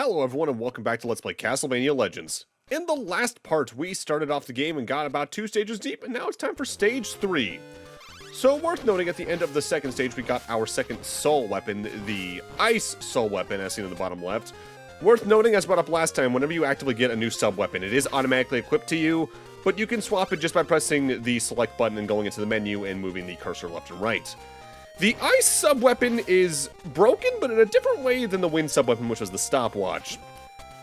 Hello everyone and welcome back to Let's Play Castlevania Legends. In the last part, we started off the game and got about 2 stages deep, and now it's time for Stage 3. So worth noting, at the end of the second stage, we got our second soul weapon, the Ice Soul Weapon, as seen in the bottom left. Worth noting, as brought up last time, whenever you actively get a new sub-weapon, it is automatically equipped to you, but you can swap it just by pressing the select button and going into the menu and moving the cursor left and right. The Ice sub-weapon is broken, but in a different way than the Wind sub-weapon, which was the stopwatch.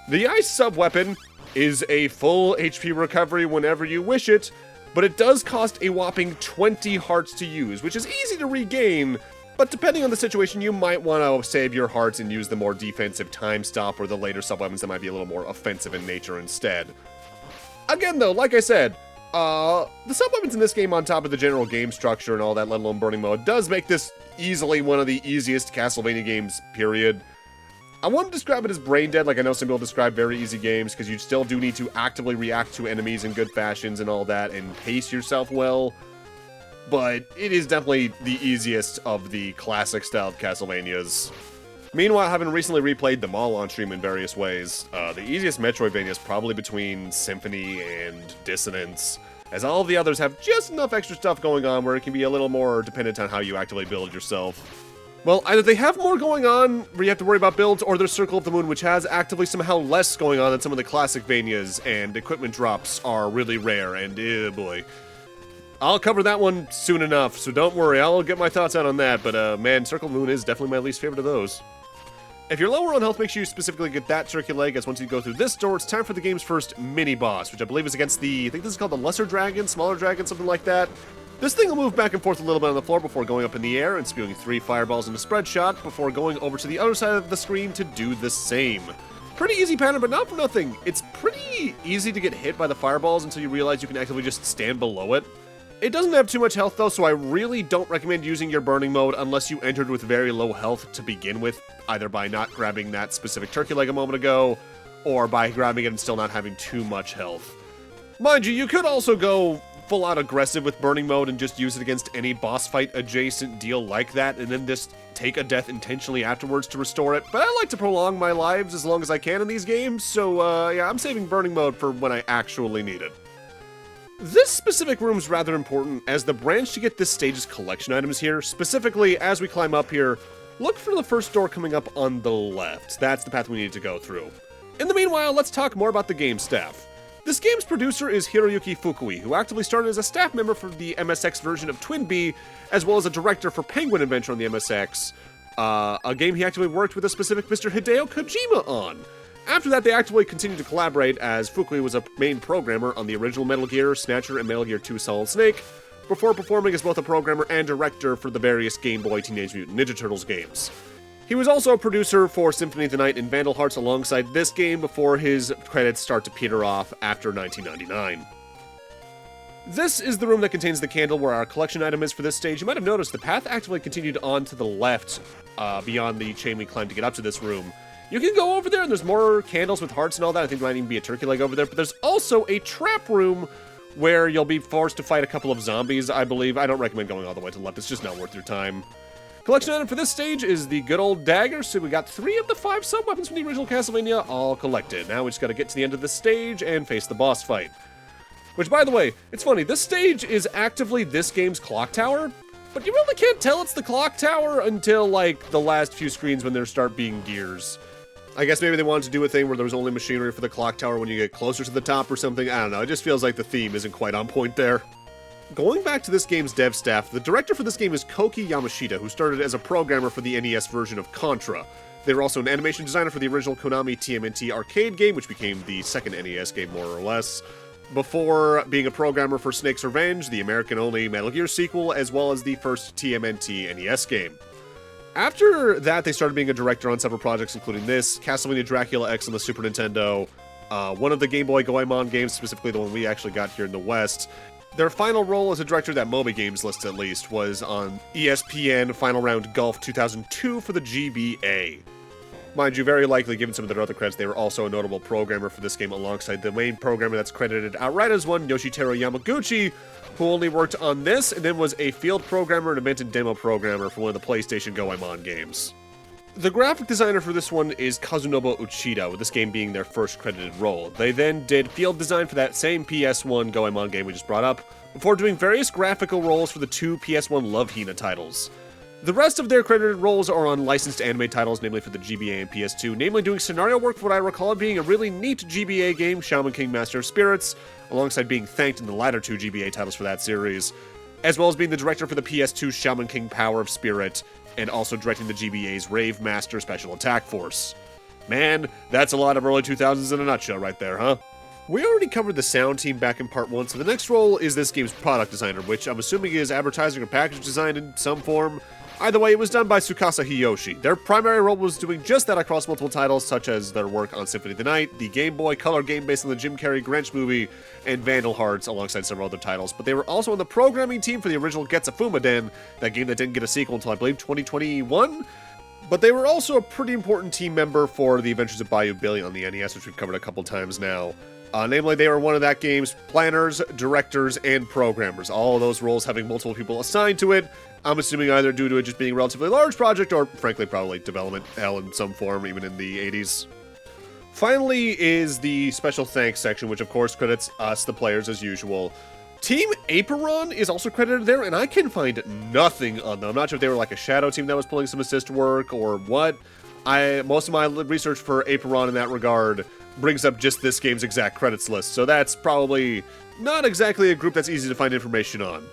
The Ice sub-weapon is a full HP recovery whenever you wish it, but it does cost a whopping 20 hearts to use, which is easy to regain, but depending on the situation, you might want to save your hearts and use the more defensive Time Stop or the later sub-weapons that might be a little more offensive in nature instead. Again, though, like I said, the sub-weapons in this game, on top of the general game structure and all that, let alone burning mode, does make this easily one of the easiest Castlevania games, period. I wouldn't describe it as brain dead like I know some people describe very easy games, because you still do need to actively react to enemies in good fashions and all that, and pace yourself well. But it is definitely the easiest of the classic-styled Castlevanias. Meanwhile, having recently replayed them all on stream in various ways, the easiest Metroidvania is probably between Symphony and Dissonance, as all of the others have just enough extra stuff going on where it can be a little more dependent on how you actively build yourself. Well, either they have more going on where you have to worry about builds, or there's Circle of the Moon, which has actively somehow less going on than some of the classic Vanias, and equipment drops are really rare, and boy. I'll cover that one soon enough, so don't worry, I'll get my thoughts out on that, but man, Circle of the Moon is definitely my least favorite of those. If you're lower on health, make sure you specifically get that circular leg, as once you go through this door, it's time for the game's first mini-boss, which I believe is against the, I think this is called the Lesser Dragon, Smaller Dragon, something like that. This thing will move back and forth a little bit on the floor before going up in the air and spewing 3 fireballs in a spread shot before going over to the other side of the screen to do the same. Pretty easy pattern, but not for nothing. It's pretty easy to get hit by the fireballs until you realize you can actively just stand below it. It doesn't have too much health though, so I really don't recommend using your burning mode unless you entered with very low health to begin with, either by not grabbing that specific turkey leg a moment ago, or by grabbing it and still not having too much health. Mind you, you could also go full out aggressive with burning mode and just use it against any boss fight adjacent deal like that, and then just take a death intentionally afterwards to restore it, but I like to prolong my lives as long as I can in these games, so yeah, I'm saving burning mode for when I actually need it. This specific room is rather important, as the branch to get this stage's collection items here. Specifically, as we climb up here, look for the first door coming up on the left. That's the path we need to go through. In the meanwhile, let's talk more about the game staff. This game's producer is Hiroyuki Fukui, who actively started as a staff member for the MSX version of Twin Bee, as well as a director for Penguin Adventure on the MSX, a game he actively worked with a specific Mr. Hideo Kojima on. After that, they actively continued to collaborate, as Fukui was a main programmer on the original Metal Gear, Snatcher, and Metal Gear 2 Solid Snake, before performing as both a programmer and director for the various Game Boy Teenage Mutant Ninja Turtles games. He was also a producer for Symphony of the Night and Vandal Hearts alongside this game before his credits start to peter off after 1999. This is the room that contains the candle where our collection item is for this stage. You might have noticed the path actively continued on to the left beyond the chain we climbed to get up to this room. You can go over there, and there's more candles with hearts and all that. I think there might even be a turkey leg over there, but there's also a trap room where you'll be forced to fight a couple of zombies, I believe. I don't recommend going all the way to the left. It's just not worth your time. Collection item for this stage is the good old dagger, so we got 3 of the 5 sub-weapons from the original Castlevania all collected. Now we just gotta get to the end of the stage and face the boss fight. Which, by the way, it's funny, this stage is actively this game's clock tower, but you really can't tell it's the clock tower until, like, the last few screens when there start being gears. I guess maybe they wanted to do a thing where there was only machinery for the clock tower when you get closer to the top or something. I don't know, it just feels like the theme isn't quite on point there. Going back to this game's dev staff, the director for this game is Koki Yamashita, who started as a programmer for the NES version of Contra. They were also an animation designer for the original Konami TMNT arcade game, which became the second NES game more or less, before being a programmer for Snake's Revenge, the American-only Metal Gear sequel, as well as the first TMNT NES game. After that, they started being a director on several projects, including this, Castlevania Dracula X on the Super Nintendo, one of the Game Boy Goemon games, specifically the one we actually got here in the West. Their final role as a director that Moby Games lists at least was on ESPN Final Round Golf 2002 for the GBA. Mind you, very likely, given some of their other credits, they were also a notable programmer for this game alongside the main programmer that's credited outright as one, Yoshitaro Yamaguchi, who only worked on this and then was a field programmer and event and demo programmer for one of the PlayStation Goemon games. The graphic designer for this one is Kazunobu Uchida, with this game being their first credited role. They then did field design for that same PS1 Goemon game we just brought up, before doing various graphical roles for the two PS1 Love Hina titles. The rest of their credited roles are on licensed anime titles, namely for the GBA and PS2, namely doing scenario work for what I recall being a really neat GBA game, Shaman King Master of Spirits, alongside being thanked in the latter two GBA titles for that series, as well as being the director for the PS2 Shaman King Power of Spirit, and also directing the GBA's Rave Master Special Attack Force. Man, that's a lot of early 2000s in a nutshell right there, huh? We already covered the sound team back in part 1, so the next role is this game's product designer, which I'm assuming is advertising or package design in some form. Either way, it was done by Tsukasa Hiyoshi. Their primary role was doing just that across multiple titles, such as their work on Symphony of the Night, the Game Boy Color game based on the Jim Carrey Grinch movie, and Vandal Hearts, alongside several other titles. But they were also on the programming team for the original Getsufuma Den, that game that didn't get a sequel until I believe 2021. But they were also a pretty important team member for The Adventures of Bayou Billy on the NES, which we've covered a couple times now. Namely, they were one of that game's planners, directors, and programmers, all of those roles having multiple people assigned to it. I'm assuming either due to it just being a relatively large project, or frankly probably development hell in some form, even in the 80s. Finally is the special thanks section, which of course credits us, the players, as usual. Team Aperon is also credited there, and I can find nothing on them. I'm not sure if they were like a shadow team that was pulling some assist work, or what. Most of my research for Aperon in that regard brings up just this game's exact credits list, so that's probably not exactly a group that's easy to find information on.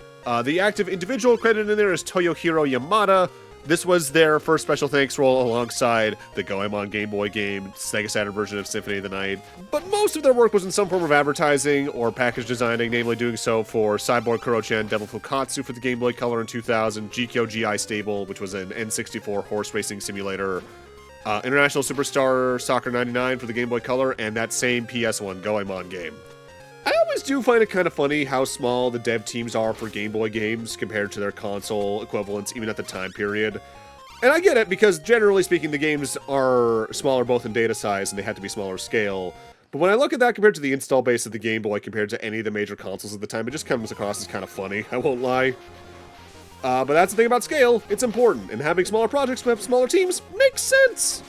The active individual credited in there is Toyohiro Yamada. This was their first special thanks role alongside the Goemon Game Boy game, Sega Saturn version of Symphony of the Night. But most of their work was in some form of advertising or package designing, namely doing so for Cyborg Kuro-chan Devil Fukatsu for the Game Boy Color in 2000, GKO GI Stable, which was an N64 horse racing simulator, International Superstar Soccer 99 for the Game Boy Color, and that same PS1 Goemon game. I always do find it kind of funny how small the dev teams are for Game Boy games compared to their console equivalents, even at the time period. And I get it, because generally speaking, the games are smaller both in data size and they have to be smaller scale. But when I look at that compared to the install base of the Game Boy compared to any of the major consoles at the time, it just comes across as kind of funny, I won't lie. But that's the thing about scale, it's important, and having smaller projects with smaller teams makes sense!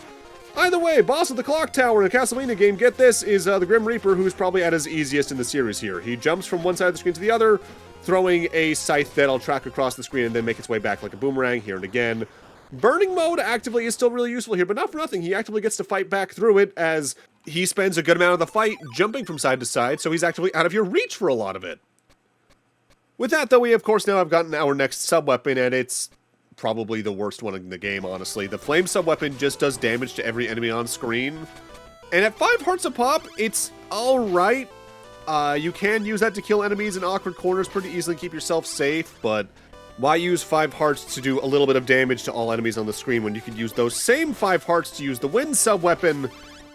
Either way, boss of the clock tower in a Castlevania game, get this, is the Grim Reaper, who's probably at his easiest in the series here. He jumps from one side of the screen to the other, throwing a scythe that'll track across the screen and then make its way back like a boomerang here and again. Burning mode actively is still really useful here, but not for nothing, he actively gets to fight back through it, as he spends a good amount of the fight jumping from side to side, so he's actively out of your reach for a lot of it. With that, though, we of course now have gotten our next sub-weapon, and it's probably the worst one in the game, honestly. The flame sub-weapon just does damage to every enemy on screen. And at 5 hearts a pop, it's alright. You can use that to kill enemies in awkward corners pretty easily, keep yourself safe, but why use 5 hearts to do a little bit of damage to all enemies on the screen when you could use those same 5 hearts to use the wind sub-weapon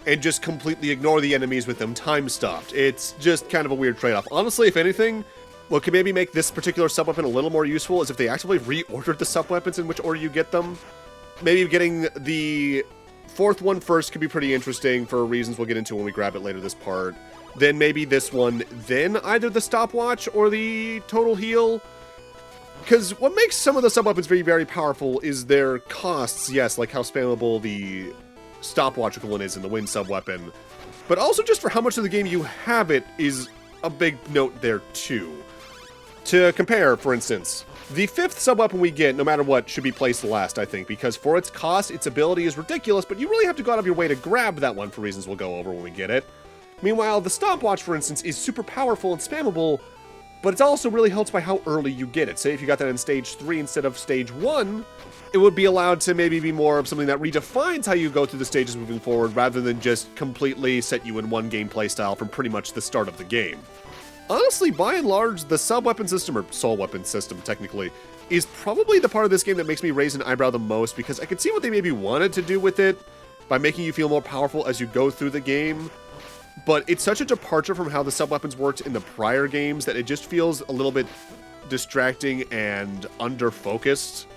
and just completely ignore the enemies with them time-stopped? It's just kind of a weird trade-off. Honestly, if anything, what could maybe make this particular sub-weapon a little more useful is if they actively reordered the sub-weapons in which order you get them. Maybe getting the 4th one first could be pretty interesting for reasons we'll get into when we grab it later this part. Then maybe this one, then either the stopwatch or the total heal. Because what makes some of the sub-weapons very, very powerful is their costs, yes, like how spammable the stopwatch equivalent is in the wind sub-weapon. But also just for how much of the game you have it is a big note there too. To compare, for instance, the 5th sub-weapon we get, no matter what, should be placed last, I think, because for its cost, its ability is ridiculous, but you really have to go out of your way to grab that one for reasons we'll go over when we get it. Meanwhile, the stopwatch, for instance, is super powerful and spammable, but it also really helps by how early you get it. Say if you got that in stage 3 instead of stage 1, it would be allowed to maybe be more of something that redefines how you go through the stages moving forward, rather than just completely set you in one gameplay style from pretty much the start of the game. Honestly, by and large, the sub-weapon system, or soul weapon system, technically, is probably the part of this game that makes me raise an eyebrow the most, because I could see what they maybe wanted to do with it by making you feel more powerful as you go through the game, but it's such a departure from how the sub-weapons worked in the prior games that it just feels a little bit distracting and under-focused.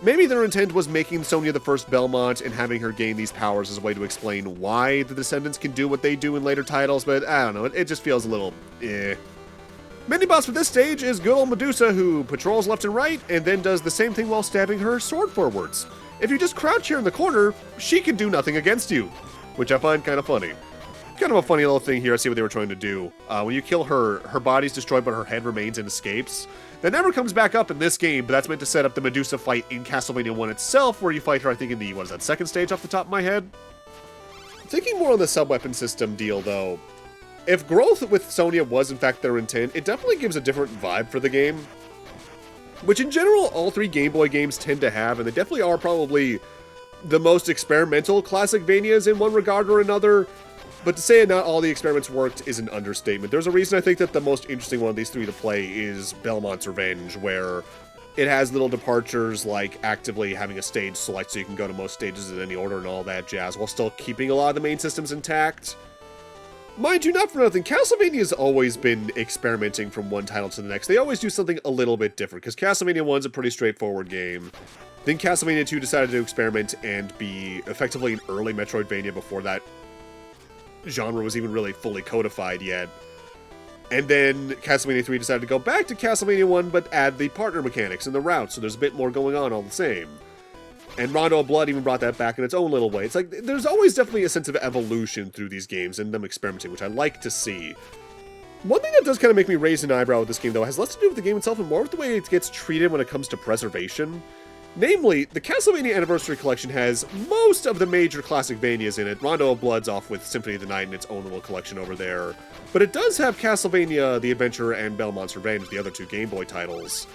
Maybe their intent was making Sonya the first Belmont and having her gain these powers as a way to explain why the Descendants can do what they do in later titles, but I don't know, it just feels a little eh. Mini-boss for this stage is good old Medusa, who patrols left and right, and then does the same thing while stabbing her sword forwards. if you just crouch here in the corner, she can do nothing against you, which I find kind of funny. Kind of a funny little thing here. I see what they were trying to do. When you kill her, her body's destroyed, but her head remains and escapes. That never comes back up in this game, but that's meant to set up the Medusa fight in Castlevania 1 itself, where you fight her, I think, in the, what is that, second stage off the top of my head? Thinking more on the subweapon system deal, though, if growth with Sonya was in fact their intent, it definitely gives a different vibe for the game. Which in general, all three Game Boy games tend to have, and they definitely are probably the most experimental classic Vanias in one regard or another. But to say not all the experiments worked is an understatement. There's a reason I think that the most interesting one of these three to play is Belmont's Revenge, where it has little departures like actively having a stage select so you can go to most stages in any order and all that jazz, while still keeping a lot of the main systems intact. Mind you, not for nothing, Castlevania's always been experimenting from one title to the next. They always do something a little bit different, because Castlevania 1's a pretty straightforward game. Then Castlevania 2 decided to experiment and be effectively an early Metroidvania before that genre was even really fully codified yet. And then Castlevania 3 decided to go back to Castlevania 1, but add the partner mechanics and the routes, so there's a bit more going on all the same. And Rondo of Blood even brought that back in its own little way. It's like, there's always definitely a sense of evolution through these games and them experimenting, which I like to see. One thing that does kind of make me raise an eyebrow with this game, though, has less to do with the game itself and more with the way it gets treated when it comes to preservation. Namely, the Castlevania Anniversary Collection has most of the major classic Vanias in it. Rondo of Blood's off with Symphony of the Night in its own little collection over there. But it does have Castlevania The Adventure and Belmont's Revenge, the other two Game Boy titles.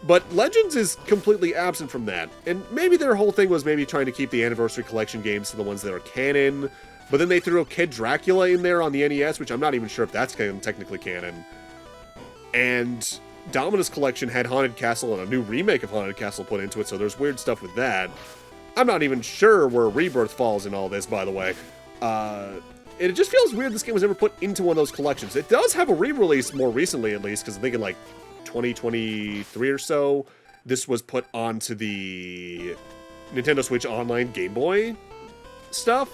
But Legends is completely absent from that. And maybe their whole thing was maybe trying to keep the Anniversary Collection games to the ones that are canon. But then they threw Kid Dracula in there on the NES, which I'm not even sure if that's technically canon. And Dominus Collection had Haunted Castle and a new remake of Haunted Castle put into it, so there's weird stuff with that. I'm not even sure where Rebirth falls in all this, by the way. It just feels weird this game was ever put into one of those collections. It does have a re-release more recently, at least, because I think in like 2023 or so, this was put onto the Nintendo Switch Online Game Boy stuff,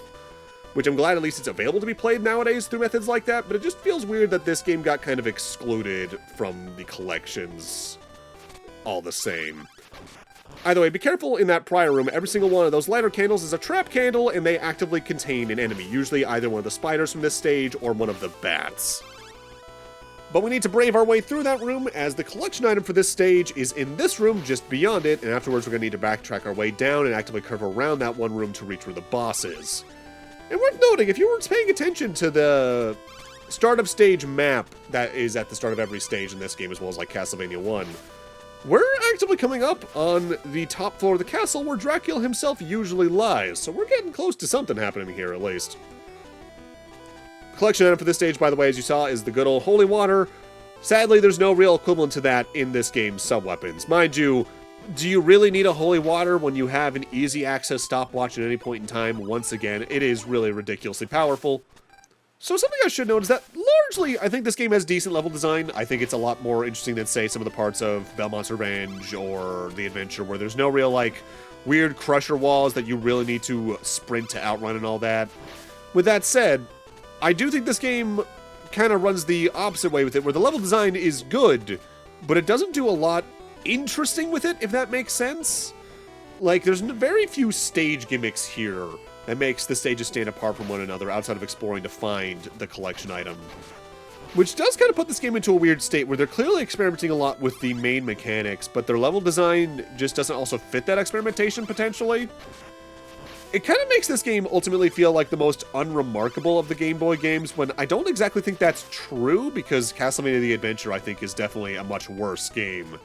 which I'm glad at least it's available to be played nowadays through methods like that, but it just feels weird that this game got kind of excluded from the collections all the same. Either way, be careful in that prior room. Every single one of those lighter candles is a trap candle, and they actively contain an enemy, usually either one of the spiders from this stage or one of the bats. But we need to brave our way through that room, as the collection item for this stage is in this room just beyond it, and afterwards we're going to need to backtrack our way down and actively curve around that one room to reach where the boss is. And worth noting, if you weren't paying attention to the start of stage map that is at the start of every stage in this game, as well as like Castlevania 1, we're actively coming up on the top floor of the castle where Dracula himself usually lies, so we're getting close to something happening here at least. The collection item for this stage, by the way, as you saw, is the good old Holy Water. Sadly, there's no real equivalent to that in this game's subweapons. Mind you, do you really need a Holy Water when you have an easy access stopwatch at any point in time? Once again, it is really ridiculously powerful. So something I should note is that largely, I think this game has decent level design. I think it's a lot more interesting than, say, some of the parts of Belmont's Revenge or The Adventure, where there's no real, like, weird crusher walls that you really need to sprint to outrun and all that. With that said, I do think this game kind of runs the opposite way with it, where the level design is good, but it doesn't do a lot interesting with it, if that makes sense. Like, there's very few stage gimmicks here that makes the stages stand apart from one another outside of exploring to find the collection item. Which does kind of put this game into a weird state where they're clearly experimenting a lot with the main mechanics, but their level design just doesn't also fit that experimentation potentially. It kind of makes this game ultimately feel like the most unremarkable of the Game Boy games, when I don't exactly think that's true, because Castlevania The Adventure, I think, is definitely a much worse game.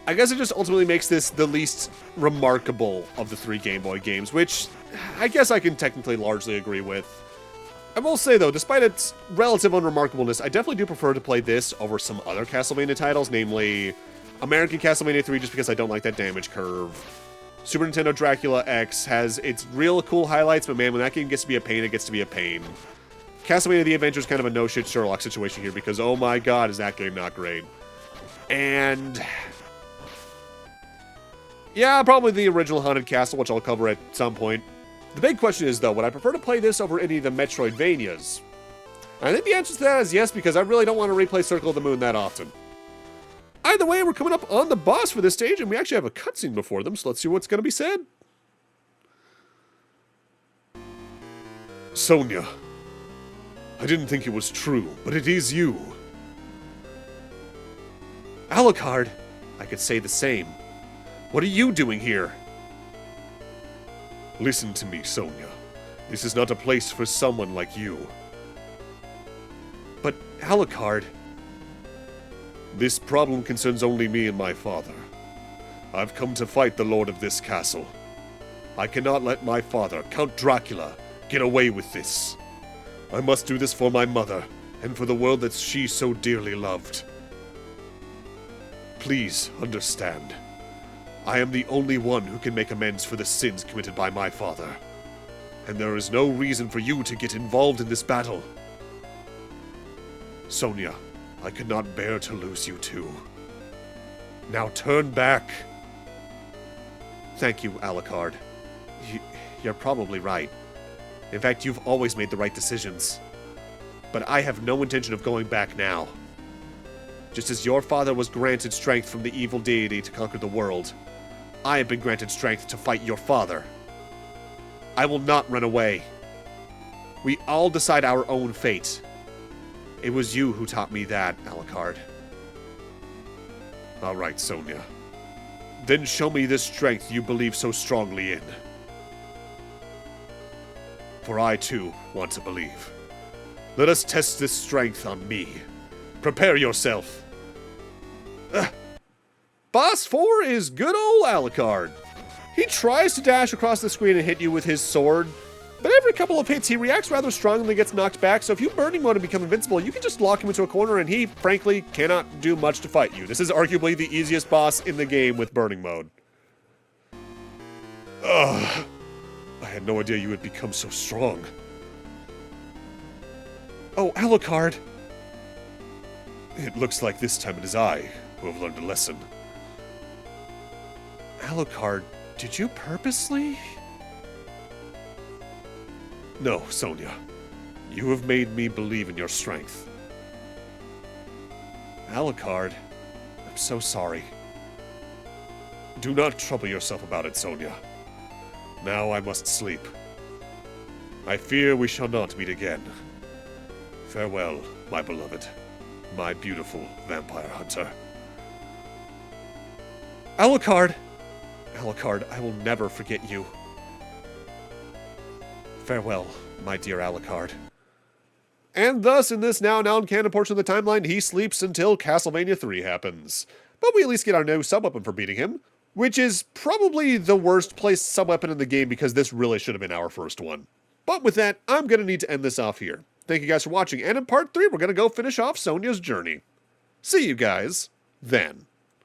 I guess it just ultimately makes this the least remarkable of the three Game Boy games, which I guess I can technically largely agree with. I will say, though, despite its relative unremarkableness, I definitely do prefer to play this over some other Castlevania titles, namely American Castlevania 3, just because I don't like that damage curve. Super Nintendo Dracula X has its real cool highlights, but man, when that game gets to be a pain, it gets to be a pain. Castlevania The Adventure is kind of a no-shit Sherlock situation here, because oh my god, is that game not great. And yeah, probably the original Haunted Castle, which I'll cover at some point. The big question is, though, would I prefer to play this over any of the Metroidvanias? I think the answer to that is yes, because I really don't want to replay Circle of the Moon that often. Either way, we're coming up on the boss for this stage, and we actually have a cutscene before them, so let's see what's going to be said. Sonia. I didn't think it was true, but it is you. Alucard. I could say the same. What are you doing here? Listen to me, Sonia. This is not a place for someone like you. But, Alucard... This problem concerns only me and my father. I've come to fight the lord of this castle. I cannot let my father, Count Dracula, get away with this. I must do this for my mother, and for the world that she so dearly loved. Please understand. I am the only one who can make amends for the sins committed by my father. And there is no reason for you to get involved in this battle. Sonia, I could not bear to lose you too. Now turn back. Thank you, Alucard. You're probably right. In fact, you've always made the right decisions. But I have no intention of going back now. Just as your father was granted strength from the evil deity to conquer the world, I have been granted strength to fight your father. I will not run away. We all decide our own fate. It was you who taught me that, Alucard. All right, Sonia. Then show me this strength you believe so strongly in. For I, too, want to believe. Let us test this strength on me. Prepare yourself. Boss 4 is good old Alucard. He tries to dash across the screen and hit you with his sword, but every couple of hits he reacts rather strongly and gets knocked back, so if you burning mode and become invincible, you can just lock him into a corner and he, frankly, cannot do much to fight you. This is arguably the easiest boss in the game with burning mode. Ugh. I had no idea you would become so strong. Oh, Alucard. It looks like this time it is I who have learned a lesson. Alucard, did you purposely? No, Sonia. You have made me believe in your strength. Alucard, I'm so sorry. Do not trouble yourself about it, Sonia. Now I must sleep. I fear we shall not meet again. Farewell, my beloved, my beautiful vampire hunter. Alucard! Alucard, I will never forget you. Farewell, my dear Alucard. And thus, in this now non-canon portion of the timeline, he sleeps until Castlevania 3 happens. But we at least get our new subweapon for beating him, which is probably the worst placed subweapon in the game because this really should have been our first one. But with that, I'm going to need to end this off here. Thank you guys for watching, and in part 3, we're going to go finish off Sonia's journey. See you guys then.